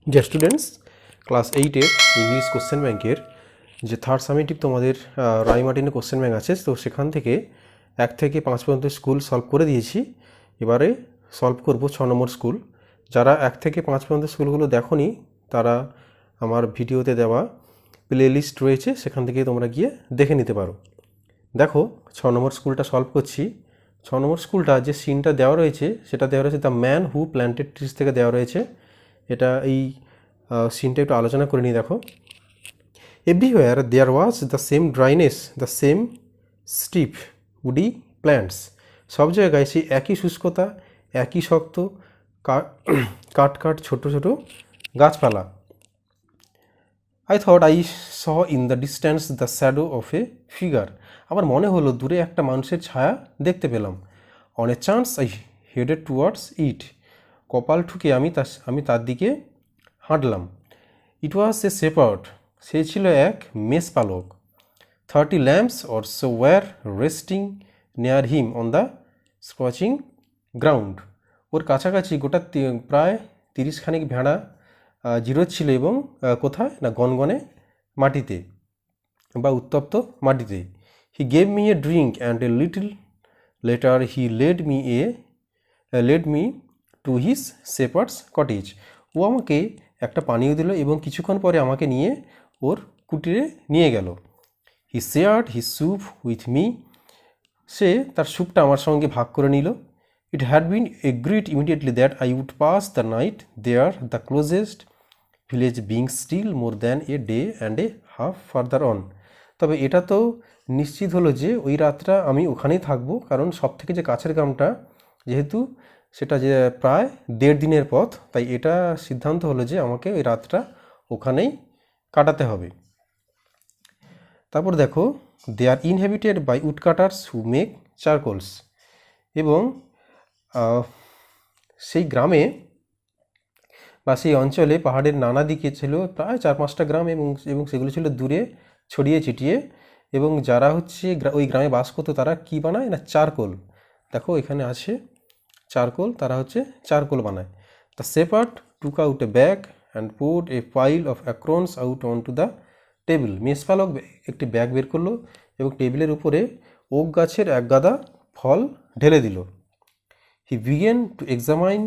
Deer students, class 8-এর English question ব্যাংকের যে থার্ড সামেটিভ তোমাদের রায় মার্টিনের কোশ্চেন ব্যাংক আছে, তো সেখান থেকে 1 থেকে 5 পর্যন্ত স্কুল সলভ করে দিয়েছি। এবারে সলভ করব 6 নম্বর স্কুল। যারা 1 থেকে 5 পর্যন্ত স্কুলগুলো দেখোনি তারা আমার ভিডিওতে দেওয়া প্লে লিস্ট রয়েছে, সেখান থেকে তোমরা গিয়ে দেখে নিতে পারো। দেখো 6 নম্বর স্কুলটা সলভ করছি। 6 নম্বর স্কুলটা যে সিনটা দেওয়া রয়েছে সেটা দেওয়া রয়েছে the man who planted trees থেকে দেওয়া রয়েছে। এটা এই সিনটা একটু আলোচনা করে নিই। দেখো, everywhere there was the same dryness, the same stiff woody plants. সব জায়গায় সেই একই শুষ্কতা, একই শক্ত কাট কাট ছোট ছোট গাছপালা। I thought I saw in the distance the shadow of A figure. আমার মনে হলো দূরে একটা মানুষের ছায়া দেখতে পেলাম। On a chance I headed towards ইট। কপাল ঠুকে আমি তার দিকে হাঁটলাম। ইট ওয়াজ এ শেপার্ড। সে ছিল এক মেষপালক। 30 lambs or so were resting near him on the scorching ground. ওর কাছাকাছি প্রায় 30 খানিক ভেড়া জিরোচ্ছিল, এবং কোথায় না গনগনে মাটিতে বা উত্তপ্ত মাটিতে। He gave me a drink and a little later he led me to his shepherd's cottage. ও আমাকে একটা পানীয় দিল এবং কিছুক্ষণ পরে আমাকে নিয়ে ওর কুটিরে নিয়ে গেল। He shared his soup with me. সে তার স্যুপটা আমার সঙ্গে ভাগ করে নিল। It had been agreed immediately that I would pass the night there, the closest village being still more than a day and a half further on. তবে এটা তো নিশ্চিত হলো যে ওই রাতটা আমি ওখানেই থাকবো, কারণ সব থেকে যে কাছের গ্রামটা, যেহেতু সেটা যে প্রায় 1.5 দিনের পথ, তাই এটা সিদ্ধান্ত হলো যে আমাকে ওই রাতটা ওখানেই কাটাতে হবে। তারপর দেখো, they are inhabited by woodcutters who make charcoals. এবং সেই গ্রামে বা সেই অঞ্চলে পাহাড়ের নানা দিকে ছিল প্রায় 4-5টা গ্রাম, এবং সেগুলো ছিল দূরে ছড়িয়ে ছিটিয়ে। এবং যারা হচ্ছে ওই গ্রামে বাস করতো তারা কি বানায় না, চারকোল। দেখো এখানে আছে চারকোল, তারা হচ্ছে চারকোল বানায়। The shepherd took out a bag and put a pile of acorns out on to the table. মেষপালক একটি ব্যাগ বের করলো এবং টেবিলের উপরে ওক গাছের এক গাদা ফল ঢেলে দিল। He began to examine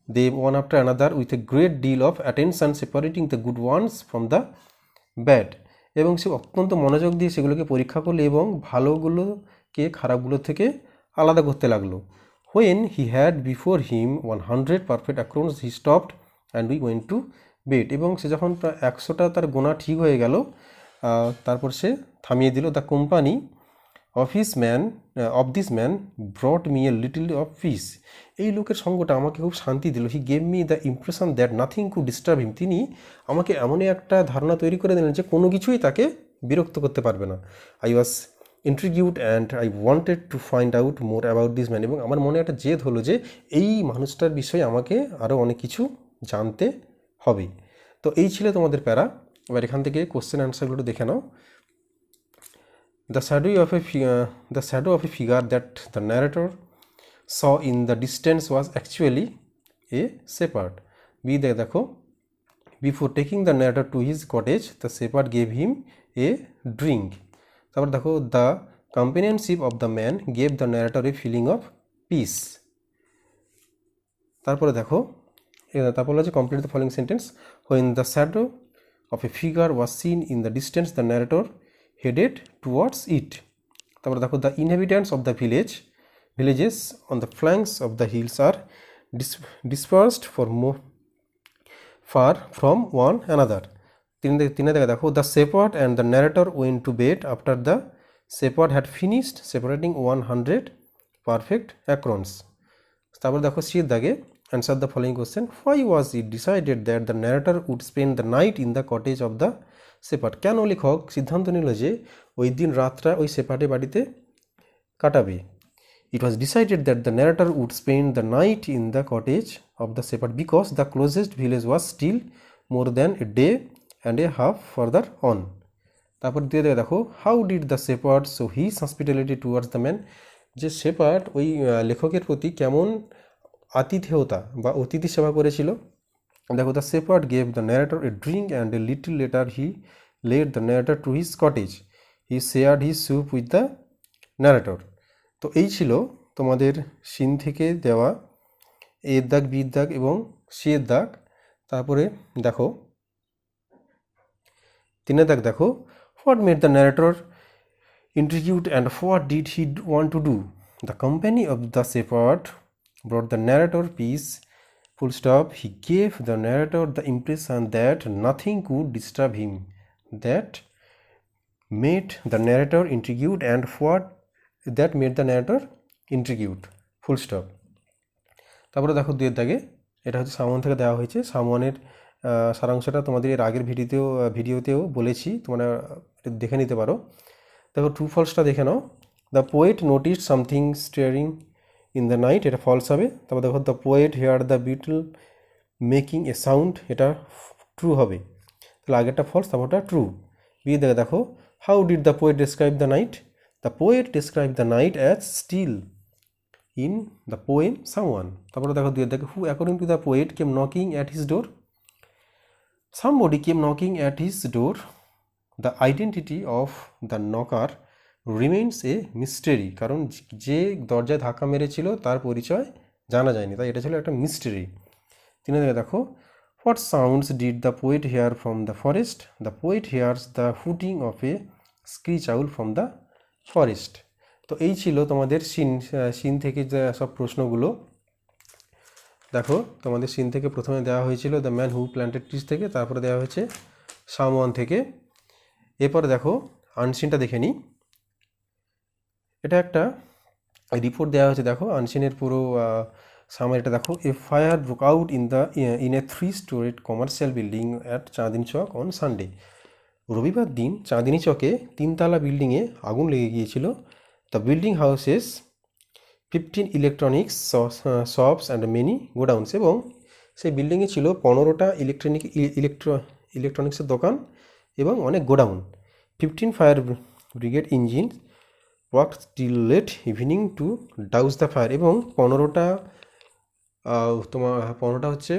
them one after another with a great deal of attention, separating the good ones from the bad. এবং সে অত্যন্ত মনোযোগ দিয়ে সেগুলোকে পরীক্ষা করলো এবং ভালোগুলোকে খারাপগুলো থেকে আলাদা করতে লাগলো। When he had before him 100 perfect accounts, he stopped and we went to bed. এবং সে যখন প্রায় 100টা তার গোনা ঠিক হয়ে গেল, তারপর সে থামিয়ে দিল। The company of this man ব্রট me a little of piece. এই লোকের সঙ্গটা আমাকে খুব শান্তি দিল। হি gave me the impression that nothing could disturb হিম। তিনি আমাকে এমনই একটা ধারণা তৈরি করে দিলেন যে কোনো কিছুই তাকে বিরক্ত করতে পারবে না। I was intrigued and I wanted to find out more about this man. এবং আমার মনে একটা জেদ হলো যে এই মানুষটার বিষয়ে আমাকে আরও অনেক কিছু জানতে হবে। তো এই ছিল তোমাদের প্যারা। এবার এখান থেকে কোশ্চেন অ্যান্সারগুলো দেখে নাও। The shadow of a figure that the narrator saw in the distance was actually a shepherd. দেখো, before taking the narrator to his cottage, the shepherd gave him a drink. তারপর দেখো, the companionship of the man gave the narrator a feeling of peace. তারপরে দেখো, তারপর হচ্ছে complete the following sentence. When the shadow of a figure was seen in the distance, the narrator headed towards it. তারপরে দেখো, the inhabitants of the villages on the flanks of the hills are dispersed far from one another. তিনে দেখো, the shepherd and the narrator went to bed after the shepherd had finished separating 100 perfect acorns. তারপর দেখো, সির দাগে answer the following question. Why was it decided that the narrator would spend the night in the cottage of the shepherd? কেন লেখক সিদ্ধান্ত নিল যে ওই দিন রাতটা ওই শেপার্ডের বাড়িতে কাটাবে? It was decided that the narrator would spend the night in the cottage of the shepherd because the closest village was still more than a day and a half further on. তারপর দিয়ে দেখো, how did the shepherd show his hospitality towards the man? যে shepherd ওই লেখকের প্রতি কেমন আতিথেয়তা বা অতিথি সেবা করেছিল। দেখো, the shepherd gave the narrator a drink and a little later he led the narrator to his cottage, he shared his soup with the narrator. তো এই ছিল তোমাদের সিন থেকে দেওয়া এর দাগ, বির দাগ এবং সি এর দাগ। তারপরে দেখো 3 দাগ, দেখো what made the narrator intrigued and what did he want to do? The company of the shepherd brought the narrator peace. Full stop. He gave the narrator the impression that nothing could disturb him. That made the narrator intrigued and what that made the narrator intrigued. Full stop. তারপরে দেখো 2 দাগে, এটা হচ্ছে someone থেকে দেওয়া হয়েছে। সামওয়ানের সারাংশটা তোমাদের এর আগের ভিডিওতেও বলেছি, তোমরা দেখে নিতে পারো। দেখো ট্রু ফলসটা দেখে নাও। The poet notice something stirring in the night, এটা ফলস হবে। তারপর দেখো the poet hear the beetle making a sound, এটা ট্রু হবে। তাহলে আগেরটা ফলস, তারপরটা ট্রু। বি দেখো how did the poet describe the night? The poet describe the night as still in the poem someone. তারপরে দেখো 2 দেখো who according to the poet came knocking at his door? Somebody came knocking at his door. The identity of the knocker remains a mystery, কারণ যে দরজায় ধাক্কা মেরেছিল তার পরিচয় জানা যায়নি, তাই এটা ছিল একটা মিস্ট্রি। 3 দেখো what sounds did the poet hear from the forest? The poet hears the hooting of a screech owl from the forest. তো এই ছিল তোমাদের সিন থেকে যে সব প্রশ্নগুলো। দেখো তোমাদের সিন থেকে প্রথমে দেওয়া হয়েছিল the man who planted trees থেকে, তারপরে দেওয়া হয়েছে সামওয়ান থেকে। এরপরে দেখো আনসিনটা দেখে নিই। এটা একটা রিপোর্ট দেওয়া হয়েছে, দেখো আনসিনের পুরো সামারিটা দেখো। A fire broke out in a 3-storied commercial building at Chandni Chowk on Sunday. রবিবার দিন চাঁদিনী চকে 3 তলা বিল্ডিংয়ে আগুন লেগে গিয়েছিল। The building houses 15 electronics shops and many godowns, এবং সেই বিল্ডিংয়ে ছিল 15টা ইলেকট্রনিক্সের দোকান এবং অনেক godown. 15 fire brigade engine work till late evening to douse the fire, এবং 15টা হচ্ছে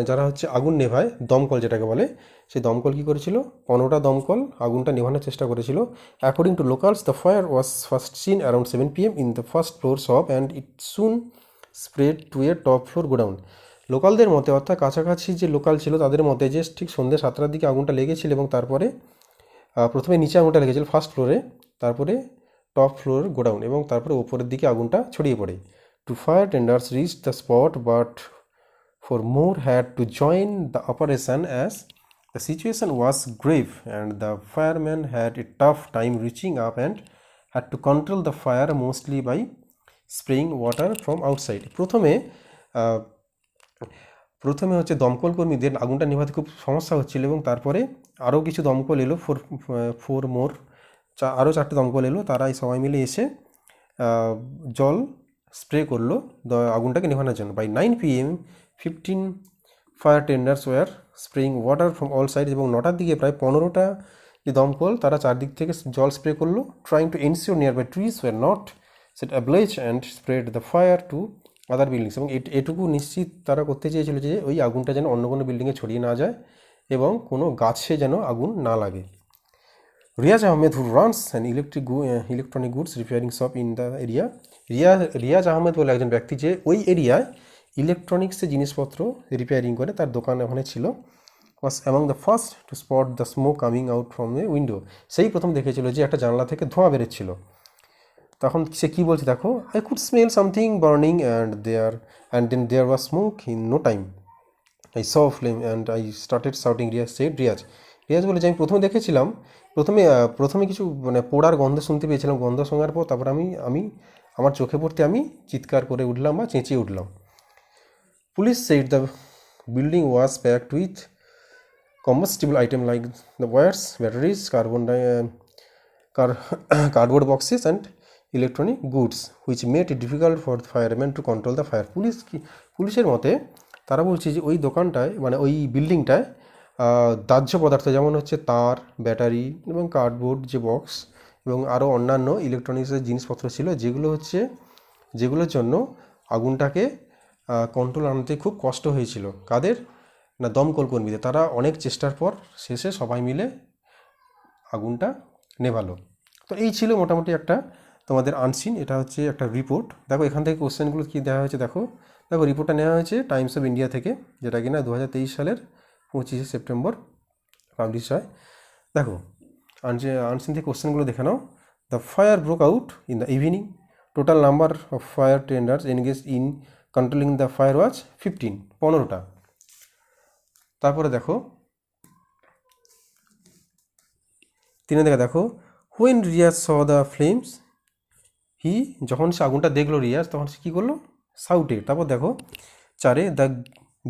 যারা হচ্ছে আগুন নেভায়, দমকল যেটাকে বলে, সেই দমকল কী করেছিল, 15টা দমকল আগুনটা নেভানোর চেষ্টা করেছিল। According to locals the fire was first seen around 7 PM in the first floor shop and it soon spread to a top floor godown. লোকালদের মতে, অর্থাৎ কাছাকাছি যে লোকাল ছিল তাদের মতে, যে ঠিক সন্ধ্যে 7টার দিকে আগুনটা লেগেছিল এবং তারপরে প্রথমে নিচে আগুনটা লেগেছিল ফার্স্ট ফ্লোরে, তারপরে টপ ফ্লোর গোডাউন, এবং তারপরে ওপরের দিকে আগুনটা ছড়িয়ে পড়ে। To fire tenders reach the spot but for more had to join the operation as the situation was grave and the firemen had a tough time reaching up and had to control the fire mostly by spraying water from outside. প্রথমে হচ্ছে দমকল কর্মীদের আগুনটা নেভাতে খুব সমস্যা হচ্ছিল, এবং তারপরে আরও কিছু দমকল এলো, আরও 4টে দমকল এলো, তারা এই সবাই মিলে এসে জল স্প্রে করলো আগুনটাকে নেভানোর জন্য। By 9 PM 15 fire tenders were spraying water from all side, এবং 9টার দিকে প্রায় 15টা যে দমকল তারা চারদিক থেকে জল স্প্রে করলো। Trying to ensure nearby trees were not set ablaze and spread the fire to other buildings, এবং এটুকু নিশ্চিত তারা করতে চেয়েছিল যে ওই আগুনটা যেন অন্য কোনো বিল্ডিংয়ে ছড়িয়ে না যায় এবং কোনো গাছে যেন আগুন না লাগে। Riyaz Ahmed who runs an electronic goods repairing shop in the area. Riyaz Ahmed বলে একজন ব্যক্তি যে ওই এরিয়ায় ইলেকট্রনিক্সের জিনিসপত্র রিপেয়ারিং করে, তার দোকান ওখানে ছিল। ওয়াজ among the first two spot the smoke coming out from a window, সেই প্রথম দেখেছিল যে একটা জানলা থেকে ধোঁয়া বেরোচ্ছিল। তখন সে কী বলছে দেখো, I could smell something burning and then there was smoke in no time, I saw flame and I started shouting. Riaz বলে যে আমি প্রথমে দেখেছিলাম, প্রথমে কিছু মানে পোড়ার গন্ধ শুনতে পেয়েছিলাম, গন্ধ শোনার পর তারপর আমি আমার চোখে পড়তে আমি চিৎকার করে উঠলাম বা চেঁচিয়ে উঠলাম। Police said the building was packed with combustible items like the wires, batteries, cardboard boxes and electronic goods which made it difficult for the firemen to control the fire. পুলিশের মতে তারা বলছে যে ওই দোকানটায় মানে ওই বিল্ডিংটায় দাহ্য পদার্থ যেমন হচ্ছে তার, ব্যাটারি এবং কার্ডবোর্ড যে বক্স এবং আরও অন্যান্য ইলেকট্রনিক্সের জিনিসপত্র ছিল, যেগুলোর জন্য আগুনটাকে কন্ট্রোল আনতে খুব কষ্ট হয়েছিল। কাদের না, দমকল কর্মীদের। তারা অনেক চেষ্টার পর শেষে সবাই মিলে আগুনটা নেভালো। তো এই ছিল মোটামুটি একটা তোমাদের আনসিন, এটা হচ্ছে একটা রিপোর্ট। দেখো এখান থেকে কোশ্চেনগুলো কী দেওয়া হয়েছে, দেখো দেখো রিপোর্টটা নেওয়া হয়েছে টাইমস অফ ইন্ডিয়া থেকে, যেটা কিনা 2023 সালের 25শে সেপ্টেম্বর পাবলিশ হয়। দেখো আনসিন থেকে কোশ্চেনগুলো দেখে নাও। The fire broke out in the evening, total number of fire tenders engage in controlling the fire was 15টা। তারপরে দেখো 3 থেকে দেখো, when Riyaz saw the flames he, যখন সে আগুনটা দেখলো রিয়াজ তখন সে কী করলো, সাউটে। তারপর দেখো 4 the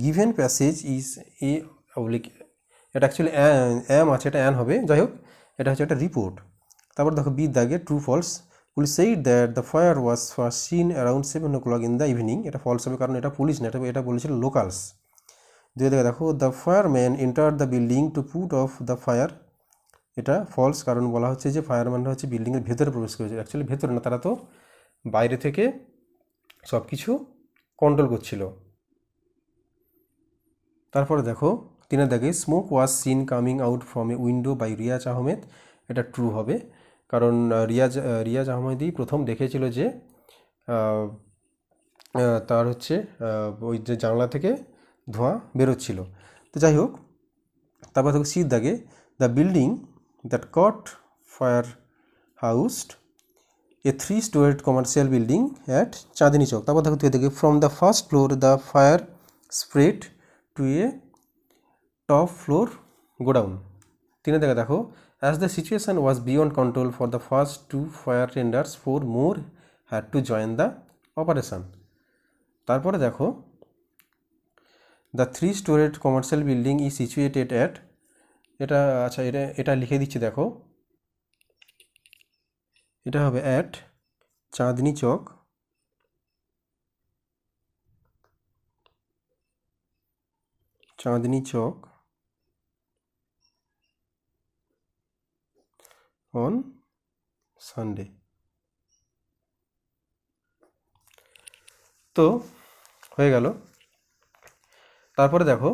given passage is a oblique, এটা অ্যাকচুয়ালি অ্যাম আছে, এটা অ্যান হবে, যাই হোক এটা হচ্ছে একটা রিপোর্ট। তারপর দেখো বি দাগে true false, police said that the fire was first seen around 7 o'clock in the evening, এটা ফলস হবে কারণ এটা পুলিশ না, এটা বলেছিল লোকালস। দেখো the fireman enter the building to put off the fire, এটা ফলস কারণ বলা হচ্ছে যে ফায়ারম্যানরা হচ্ছে বিল্ডিংয়ের ভেতরে প্রবেশ করেছে, অ্যাকচুয়ালি ভেতরে না, তারা তো বাইরে থেকে সব কিছু কন্ট্রোল করছিল। তারপরে দেখো 3 দাগে smoke was seen coming out from a window by Riaz Ahmed, এটা ট্রু হবে কারণ রিয়াজ আহমেদই প্রথম দেখেছিল যে তার হচ্ছে ওই যে জানলা থেকে ধোঁয়া বেরোচ্ছিল। তো যাই হোক, তারপর দেখো সির দাগে the building that caught fire housed a 3-storied commercial building at Chandni Chowk. তারপর দেখো from the first floor the fire spread to a top floor godown. 3 দেখো as the situation was beyond control for the first 2 fire tenders 4 more had to join the operation. তারপরে দেখো the 3-storied commercial building is situated at, এটা আচ্ছা এটা লিখে দিচ্ছি, দেখো এটা হবে at Chandni Chowk on Sunday. তো হয়ে গেল। তারপরে দেখো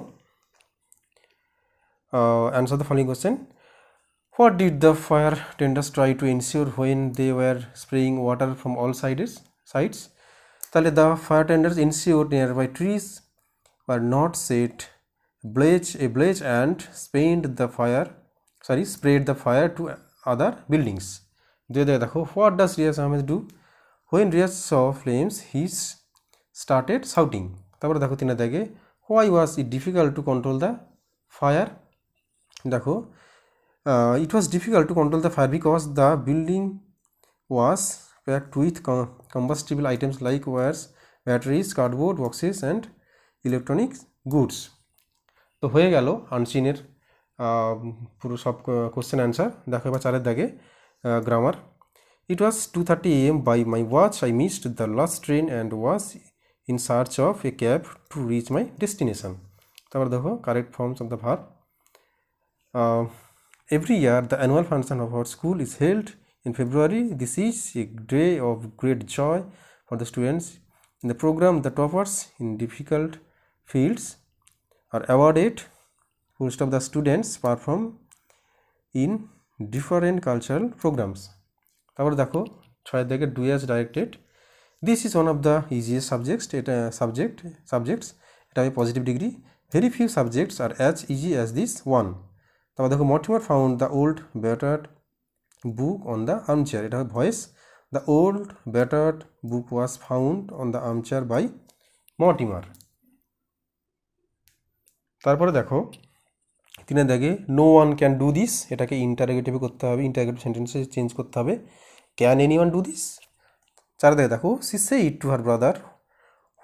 answer the following question, what did the fire tenders try to ensure when they were spraying water from all sides. তাহলে the fire tenders ensure nearby trees were not set ablaze and spread the fire to other buildings. দেখো what does Riaz Ahmed do? When Riaz saw flames he started shouting. তারপরে দেখো 3 দাগে why was it difficult to control the fire? দেখো it was difficult to control the fire because the building was packed with combustible items like wires, batteries, cardboard boxes and electronics goods. তো হয়ে গেল আনসিনের পুরো সব question answer. দেখো এবার 4 দাগে grammar, it was 2:30 AM by my watch I missed the last train and was in search of a cab to reach my destination. তারপর দেখো correct forms of the verb, every year the annual function of our school is held in February. This is a day of great joy for the students. In the program, the toppers in difficult fields are awarded. Most of the students perform in different cultural programs. তারপর দেখো 6 দাগে do as directed. This is one of the easiest subjects. এটা positive degree. Very few subjects are as easy as this one. তারপর দেখো Mortimer found the old battered book on the armchair. এটা হবে voice. The old battered book was found on the armchair by Mortimer. তারপরে দেখো 3 দাগে no one can do this, এটাকে ইন্টারোগেটিভে করতে হবে, ইন্টারোগেটিভ সেন্টেন্সে চেঞ্জ করতে হবে, ক্যান এনিওয়ান ডু দিস। 4 দাগে দেখো she said to her brother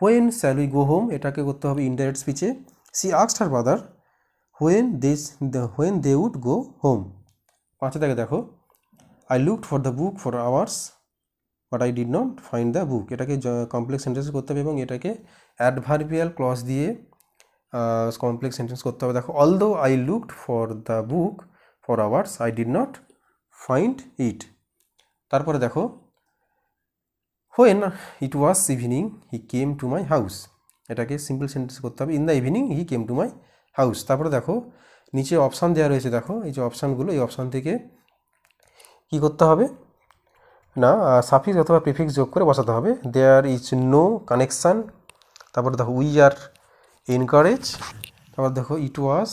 when shall we go home, এটাকে করতে হবে ইনডাইরেক্ট স্পিচে, she asked her brother when they would go home. 5 দাগে দেখো I looked for the book for hours but I did not find the book, এটাকে complex sentence করতে হবে এবং এটাকে অ্যাডভার্বিয়াল ক্লজ দিয়ে কমপ্লেক্স সেন্টেন্স করতে হবে। দেখো although I looked for the book for hours I did not find it. তারপরে দেখো when it was evening he came to my house, এটাকে সিম্পল সেন্টেন্স করতে হবে। In the evening he came to my house. তারপরে দেখো নিচে option দেওয়া রয়েছে, দেখো এই যে অপশানগুলো, এই অপশান থেকে কী করতে হবে না সাফিক্স অথবা প্রিফিক্স যোগ করে বসাতে হবে। দেয়ার ইজ নো কানেকশান, তারপরে দেখো উই আর এনকারেজ, তারপর দেখো it was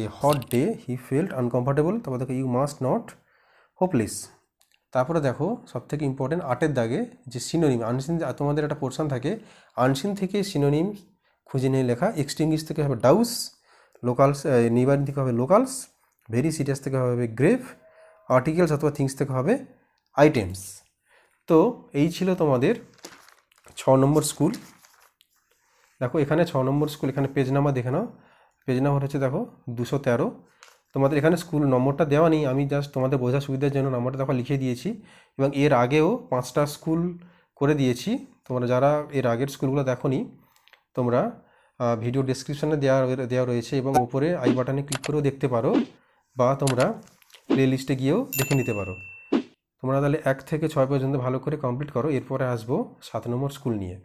a hot day he felt uncomfortable, তারপর দেখো ইউ মাস্ট নট হোপলেস। তারপরে দেখো সবথেকে ইম্পর্টেন্ট 8-এর দাগে যে সিনোনিম, আনসিন তোমাদের একটা পোর্শন থাকে, আনসিন থেকে সিনোনিম খুঁজে নিয়ে লেখা। এক্সটিংগুইশ থেকে হবে ডাউস, লোকালস নিবারিং থেকে হবে লোকালস, ভেরি সিরিয়াস থেকে হবে গ্রেভ, আর্টিকেলস অথবা থিংস থেকে হবে আইটেমস। তো এই ছিল তোমাদের 6 নম্বর স্কুল। দেখো এখানে 6 নম্বর স্কুল, এখানে পেজ নাম্বার দেখে নাও, পেজ নাম্বার হচ্ছে দেখো 213। তোমাদের এখানে স্কুল নম্বরটা দেওয়া নেই, আমি জাস্ট তোমাদের বোঝার সুবিধার জন্য নম্বরটা দেখো লিখে দিয়েছি, এবং এর আগেও 5টা স্কুল করে দিয়েছি। তোমরা যারা এর আগের স্কুলগুলো দেখোনি, তোমরা ভিডিও ডেসক্রিপশানে দেওয়া রয়েছে, এবং উপরে আই বাটনে ক্লিক করেও দেখতে পারো, বা তোমরা প্লে লিস্টে গিয়েও দেখে নিতে পারো। তোমরা তাহলে 1 থেকে 6 পর্যন্ত ভালো করে কমপ্লিট করো, এরপরে আসবো 7 নম্বর স্কুল নিয়ে।